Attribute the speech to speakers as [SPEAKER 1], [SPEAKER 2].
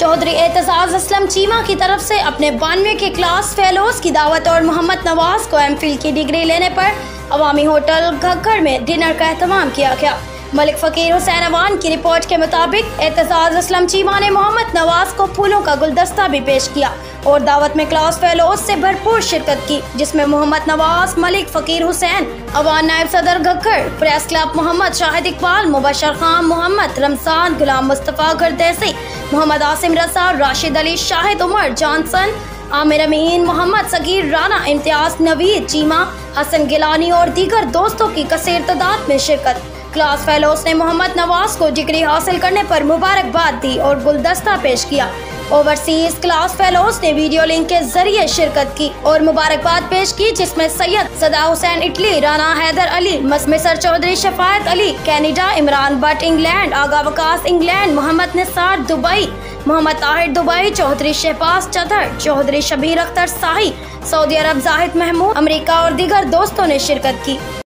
[SPEAKER 1] चौधरी एतजाज असलम चीमा की तरफ से अपने 92 के क्लास फेलोज की दावत और मोहम्मद नवाज को एमफिल की डिग्री लेने पर अवामी होटल घग्गर में डिनर का एहतमाम किया गया। मलिक फ़कीर हुसैन अवान की रिपोर्ट के मुताबिक एतजाज असलम चीमा ने मोहम्मद नवाज को फूलों का गुलदस्ता भी पेश किया और दावत में क्लास फेलोज से भरपूर शिरकत की, जिसमें मोहम्मद नवाज, मलिक फ़कीर हुसैन अवान, नायब सदर घग्गर, प्रेस क्लब मोहम्मद शाहिद इकबाल, मुबशर खान, मोहम्मद रमजान, गुलाम मुस्तफ़ा गर्दैसी, मोहम्मद आसिम रसा, राशिद अली, शाहिद उमर जॉनसन, आमिर अमीन, मोहम्मद सगीर राना, इम्तियाज नवीद चीमा, हसन गिलानी और दीगर दोस्तों की कसीर तादाद में शिरकत। क्लास फेलोज ने मोहम्मद नवाज को डिग्री हासिल करने पर मुबारकबाद दी और गुलदस्ता पेश किया। ओवरसीज क्लास फेलोज ने वीडियो लिंक के जरिए शिरकत की और मुबारकबाद पेश की, जिसमें Syed Sada Hussain Italy, Rana Haider Ali, Misar Chaudhry Shafayat Ali Canada, Imran Bhatt England, Agha Waqas England, Mohammad Nisar Dubai, Mohammad Tahir Dubai, Chaudhry Shahbaz Chadar, Chaudhry Shabbir Akhtar Shahi, Saudi Arabia Zahid Mahmood America और दीगर दोस्तों ने शिरकत की।